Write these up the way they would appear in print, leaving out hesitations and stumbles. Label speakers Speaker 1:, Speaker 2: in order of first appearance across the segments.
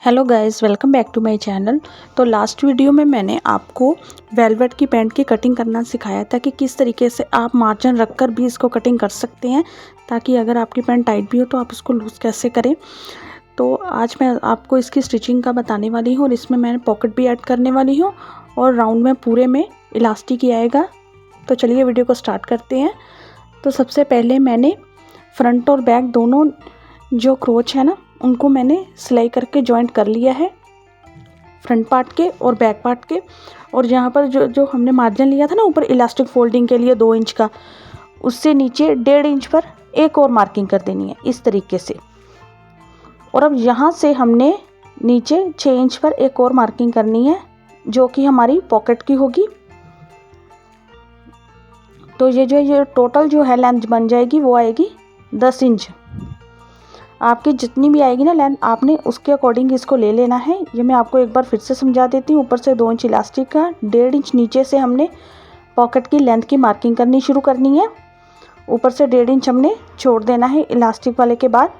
Speaker 1: Hello guys, welcome back to my channel. तो last video में मैंने आपको वेलवेट की पैंट की कटिंग करना सिखाया था कि किस तरीके से आप मार्जिन रखकर भी इसको कटिंग कर सकते हैं, ताकि अगर आपकी पैंट टाइट भी हो तो आप इसको लूज़ कैसे करें। तो आज मैं आपको इसकी स्टिचिंग का बताने वाली हूँ और इसमें मैंने पॉकेट भी ऐड करने वाली हूँ और राउंड में पूरे में इलास्टिक ही आएगा। तो चलिए वीडियो को स्टार्ट करते हैं। तो सबसे पहले मैंने फ्रंट और बैक दोनों जो क्रोच है ना, उनको मैंने सिलाई करके जॉइंट कर लिया है, फ्रंट पार्ट के और बैक पार्ट के। और यहाँ पर जो हमने मार्जिन लिया था ना ऊपर इलास्टिक फोल्डिंग के लिए 2 इंच का, उससे नीचे 1.5 इंच पर एक और मार्किंग कर देनी है इस तरीके से। और अब यहाँ से हमने नीचे 6 इंच पर एक और मार्किंग करनी है, जो कि हमारी पॉकेट की होगी। तो ये टोटल जो है लेंथ बन जाएगी वो आएगी 10 इंच। आपकी जितनी भी आएगी ना लेंथ, आपने उसके अकॉर्डिंग इसको ले लेना है। ये मैं आपको एक बार फिर से समझा देती हूँ। ऊपर से 2 इंच इलास्टिक का, 1.5 इंच नीचे से हमने पॉकेट की लेंथ की मार्किंग करनी शुरू करनी है। ऊपर से 1.5 इंच हमने छोड़ देना है इलास्टिक वाले के बाद।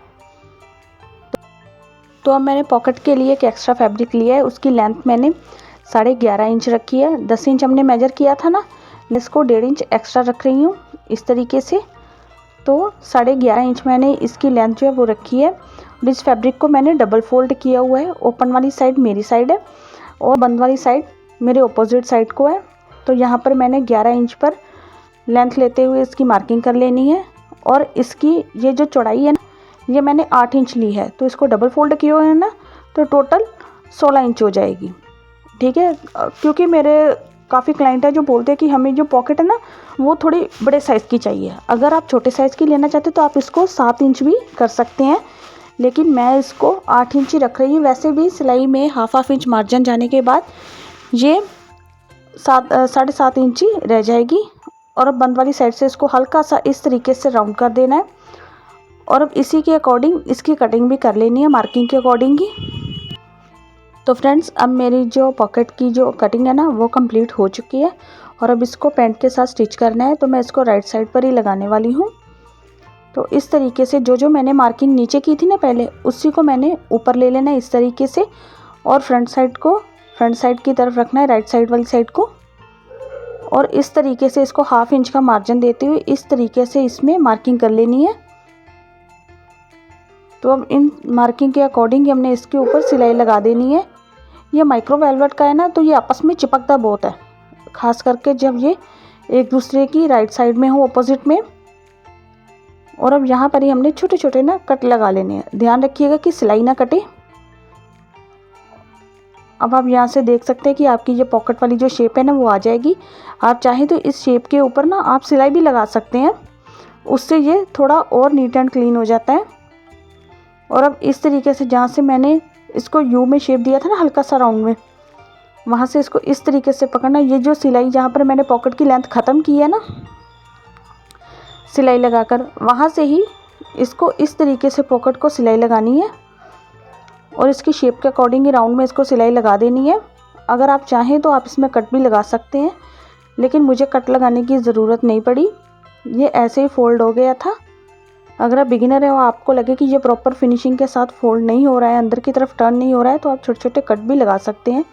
Speaker 1: तो अब मैंने पॉकेट के लिए एक एक्स्ट्रा फैब्रिक लिया है, उसकी लेंथ मैंने 11.5 इंच रखी है। 10 इंच हमने मेजर किया था ना, इसको 1.5 इंच एक्स्ट्रा रख रही हूँ इस तरीके से। तो 11.5 इंच मैंने इसकी लेंथ जो है वो रखी है। और इस फैब्रिक को मैंने डबल फोल्ड किया हुआ है। ओपन वाली साइड मेरी साइड है और बंद वाली साइड मेरे ऑपोजिट साइड को है। तो यहाँ पर मैंने 11 इंच पर लेंथ लेते हुए इसकी मार्किंग कर लेनी है। और इसकी ये जो चौड़ाई है ना, ये मैंने 8 इंच ली है। तो इसको डबल फोल्ड किया हुआ है ना, तो टोटल 16 इंच हो जाएगी। ठीक है, क्योंकि मेरे काफ़ी क्लाइंट है जो बोलते हैं कि हमें जो पॉकेट है ना वो थोड़ी बड़े साइज़ की चाहिए। अगर आप छोटे साइज़ की लेना चाहते तो आप इसको 7 इंच भी कर सकते हैं, लेकिन मैं इसको 8 इंच ही रख रही हूँ। वैसे भी सिलाई में हाफ इंच मार्जिन जाने के बाद ये 7.5 इंच ही रह जाएगी। और अब बंद वाली साइड से इसको हल्का सा इस तरीके से राउंड कर देना है। और अब इसी के अकॉर्डिंग इसकी कटिंग भी कर लेनी है, मार्किंग के अकॉर्डिंग ही। तो फ्रेंड्स, अब मेरी जो पॉकेट की जो कटिंग है ना वो कंप्लीट हो चुकी है। और अब इसको पैंट के साथ स्टिच करना है। तो मैं इसको राइट साइड पर ही लगाने वाली हूँ। तो इस तरीके से जो मैंने मार्किंग नीचे की थी ना पहले, उसी को मैंने ऊपर ले लेना है इस तरीके से। और फ्रंट साइड की तरफ रखना है, राइट साइड वाली साइड को। और इस तरीके से इसको हाफ इंच का मार्जिन देते हुए इस तरीके से इसमें मार्किंग कर लेनी है। तो अब इन मार्किंग के अकॉर्डिंग हमने इसके ऊपर सिलाई लगा देनी है। ये माइक्रो वेलवेट का है ना, तो ये आपस में चिपकता बहुत है, खास करके जब ये एक दूसरे की राइट साइड में हो, ऑपोजिट में। और अब यहाँ पर ही हमने छोटे छोटे ना कट लगा लेने हैं। ध्यान रखिएगा कि सिलाई ना कटे। अब आप यहाँ से देख सकते हैं कि आपकी ये पॉकेट वाली जो शेप है ना वो आ जाएगी। आप चाहें तो इस शेप के ऊपर ना आप सिलाई भी लगा सकते हैं, उससे ये थोड़ा और नीट एंड क्लीन हो जाता है। और अब इस तरीके से जहाँ से मैंने इसको यू में शेप दिया था ना, हल्का सा राउंड में, वहाँ से इसको इस तरीके से पकड़ना। ये जो सिलाई जहाँ पर मैंने पॉकेट की लेंथ ख़त्म की है ना सिलाई लगाकर, वहाँ से ही इसको इस तरीके से पॉकेट को सिलाई लगानी है। और इसकी शेप के अकॉर्डिंग ही राउंड में इसको सिलाई लगा देनी है। अगर आप चाहें तो आप इसमें कट भी लगा सकते हैं, लेकिन मुझे कट लगाने की ज़रूरत नहीं पड़ी, ये ऐसे ही फोल्ड हो गया था। अगर आप बिगिनर है और आपको लगे कि ये प्रॉपर फिनिशिंग के साथ फोल्ड नहीं हो रहा है, अंदर की तरफ टर्न नहीं हो रहा है, तो आप छोटे छोटे कट भी लगा सकते हैं।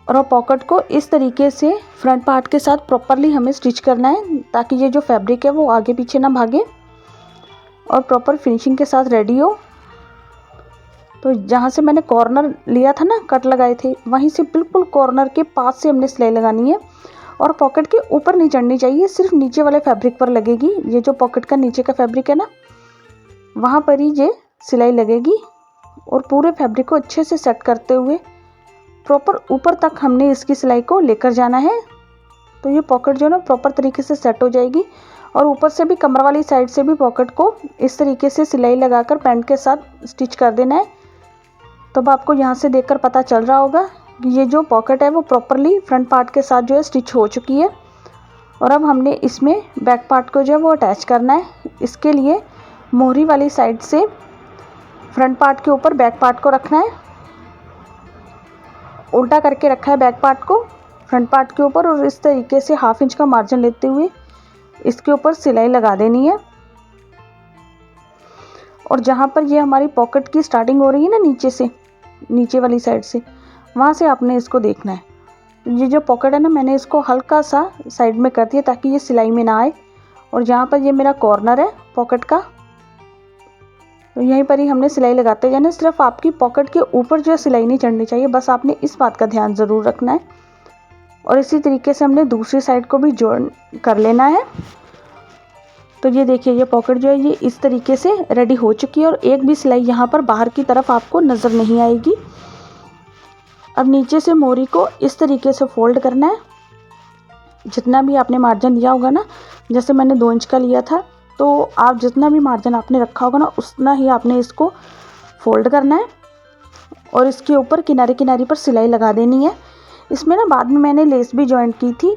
Speaker 1: और पॉकेट को इस तरीके से फ्रंट पार्ट के साथ प्रॉपरली हमें स्टिच करना है, ताकि ये जो फैब्रिक है वो आगे पीछे ना भागे और प्रॉपर फिनिशिंग के साथ रेडी हो। तो जहाँ से मैंने कॉर्नर लिया था ना, कट लगाए थे, वहीं से बिल्कुल कॉर्नर के पास से हमने सिलाई लगानी है। और पॉकेट के ऊपर नहीं चढ़नी चाहिए, सिर्फ नीचे वाले फैब्रिक पर लगेगी। ये जो पॉकेट का नीचे का फैब्रिक है ना, वहाँ पर ही ये सिलाई लगेगी। और पूरे फैब्रिक को अच्छे से सेट करते हुए प्रॉपर ऊपर तक हमने इसकी सिलाई को लेकर जाना है। तो ये पॉकेट जो है ना प्रॉपर तरीके से सेट हो जाएगी। और ऊपर से भी कमर वाली साइड से भी पॉकेट को इस तरीके से सिलाई लगाकर पैंट के साथ स्टिच कर देना है। तो अब आपको यहाँ से देखकर पता चल रहा होगा कि ये जो पॉकेट है वो प्रॉपरली फ्रंट पार्ट के साथ जो है स्टिच हो चुकी है। और अब हमने इसमें बैक पार्ट को जो है वो अटैच करना है। इसके लिए मोहरी वाली साइड से फ्रंट पार्ट के ऊपर बैक पार्ट को रखना है, उल्टा करके रखा है बैक पार्ट को फ्रंट पार्ट के ऊपर। और इस तरीके से हाफ इंच का मार्जिन लेते हुए इसके ऊपर सिलाई लगा देनी है। और जहाँ पर ये हमारी पॉकेट की स्टार्टिंग हो रही है ना, नीचे से, नीचे वाली साइड से, वहाँ से आपने इसको देखना है। ये जो पॉकेट है ना, मैंने इसको हल्का सा साइड में कर दिया ताकि ये सिलाई में ना आए। और जहाँ पर ये मेरा कॉर्नर है पॉकेट का, तो यहीं पर ही हमने सिलाई लगाते जाना। सिर्फ आपकी पॉकेट के ऊपर जो सिलाई नहीं चढ़नी चाहिए, बस आपने इस बात का ध्यान ज़रूर रखना है। और इसी तरीके से हमने दूसरी साइड को भी जॉइन कर लेना है। तो ये देखिए, ये पॉकेट जो है ये इस तरीके से रेडी हो चुकी है और एक भी सिलाई यहाँ पर बाहर की तरफ आपको नज़र नहीं आएगी। अब नीचे से मोरी को इस तरीके से फोल्ड करना है। जितना भी आपने मार्जिन लिया होगा ना, जैसे मैंने 2 इंच का लिया था, तो आप जितना भी मार्जिन आपने रखा होगा ना, उतना ही आपने इसको फोल्ड करना है और इसके ऊपर किनारे किनारे पर सिलाई लगा देनी है। इसमें ना बाद में मैंने लेस भी जॉइंट की थी,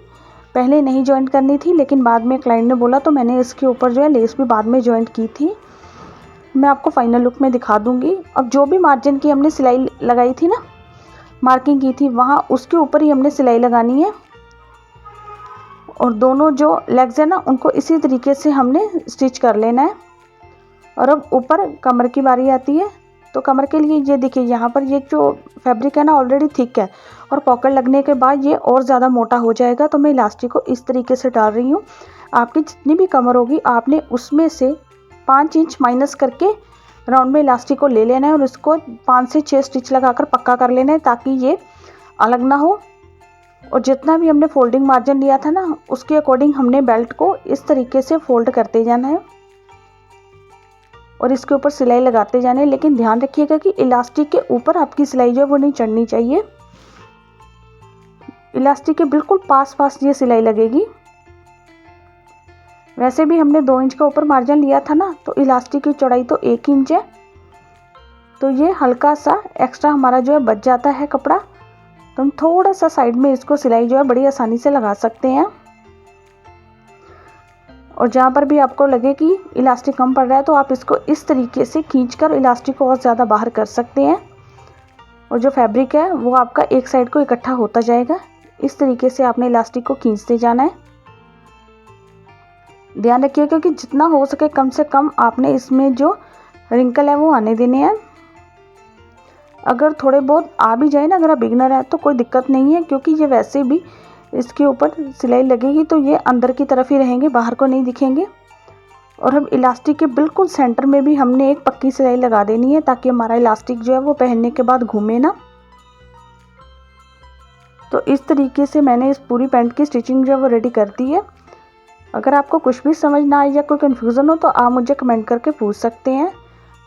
Speaker 1: पहले नहीं जॉइंट करनी थी, लेकिन बाद में क्लाइंट ने बोला तो मैंने इसके ऊपर जो है लेस भी बाद में जॉइंट की थी। मैं आपको फाइनल लुक में दिखा दूँगी। अब जो भी मार्जिन की हमने सिलाई लगाई थी ना, मार्किंग की थी, वहाँ उसके ऊपर ही हमने सिलाई लगानी है। और दोनों जो लेग्स है ना, उनको इसी तरीके से हमने स्टिच कर लेना है। और अब ऊपर कमर की बारी आती है। तो कमर के लिए ये देखिए, यहाँ पर ये जो फैब्रिक है ना ऑलरेडी थिक है और पॉकेट लगने के बाद ये और ज़्यादा मोटा हो जाएगा। तो मैं इलास्टिक को इस तरीके से डाल रही हूँ। आपकी जितनी भी कमर होगी, आपने उसमें से 5 इंच माइनस करके राउंड में इलास्टिक को ले लेना है और इसको 5 से 6 स्टिच लगाकर पक्का कर लेना है ताकि ये अलग ना हो। और जितना भी हमने फोल्डिंग मार्जिन लिया था ना, उसके अकॉर्डिंग हमने बेल्ट को इस तरीके से फोल्ड करते जाना है और इसके ऊपर सिलाई लगाते जाना है। लेकिन ध्यान रखिएगा कि इलास्टिक के ऊपर आपकी सिलाई जो है वो नहीं चढ़नी चाहिए। इलास्टिक के बिल्कुल पास पास ये सिलाई लगेगी। वैसे भी हमने 2 इंच का ऊपर मार्जिन लिया था ना, तो इलास्टिक की चौड़ाई तो 1 इंच है, तो ये हल्का सा एक्स्ट्रा हमारा जो है बच जाता है कपड़ा। तो हम थोड़ा सा साइड में इसको सिलाई जो है बड़ी आसानी से लगा सकते हैं। और जहाँ पर भी आपको लगे कि इलास्टिक कम पड़ रहा है, तो आप इसको इस तरीके से खींचकर इलास्टिक को और ज़्यादा बाहर कर सकते हैं और जो फैब्रिक है वो आपका एक साइड को इकट्ठा होता जाएगा। इस तरीके से आपने इलास्टिक को खींचते जाना है। ध्यान रखिएगा कि जितना हो सके कम से कम आपने इसमें जो रिंकल है वो आने देने हैं। अगर थोड़े बहुत आ भी जाए ना, अगर आप बिगनर है तो कोई दिक्कत नहीं है, क्योंकि ये वैसे भी इसके ऊपर सिलाई लगेगी तो ये अंदर की तरफ ही रहेंगे, बाहर को नहीं दिखेंगे। और अब इलास्टिक के बिल्कुल सेंटर में भी हमने एक पक्की सिलाई लगा देनी है ताकि हमारा इलास्टिक जो है वो पहनने के बाद घूमे ना। तो इस तरीके से मैंने इस पूरी पैंट की स्टिचिंग जो है वो रेडी कर दी है। अगर आपको कुछ भी समझ ना आए या कोई कन्फ्यूज़न हो तो आप मुझे कमेंट करके पूछ सकते हैं।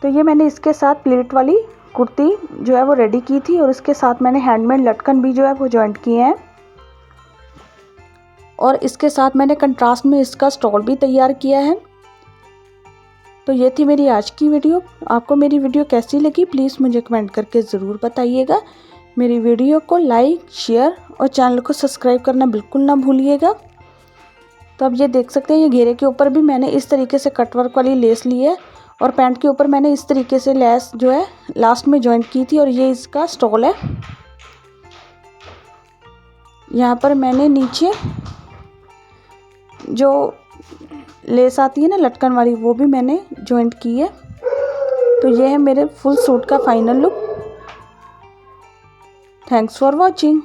Speaker 1: तो ये मैंने इसके साथ प्लेट वाली कुर्ती जो है वो रेडी की थी और इसके साथ मैंने हैंडमेड लटकन भी जो है वो जॉइंट किए हैं। और इसके साथ मैंने कंट्रास्ट में इसका स्टॉल भी तैयार किया है। तो ये थी मेरी आज की वीडियो। आपको मेरी वीडियो कैसी लगी प्लीज़ मुझे कमेंट करके ज़रूर बताइएगा। मेरी वीडियो को लाइक, शेयर और चैनल को सब्सक्राइब करना बिल्कुल ना भूलिएगा। तो अब ये देख सकते हैं, ये घेरे के ऊपर भी मैंने इस तरीके से कटवर्क वाली लेस ली है और पैंट के ऊपर मैंने इस तरीके से लेस जो है लास्ट में जॉइंट की थी और ये इसका स्टॉल है। यहाँ पर मैंने नीचे जो लेस आती है ना लटकन वाली, वो भी मैंने जॉइंट की है। तो ये है मेरे फुल सूट का final look. Thanks for watching.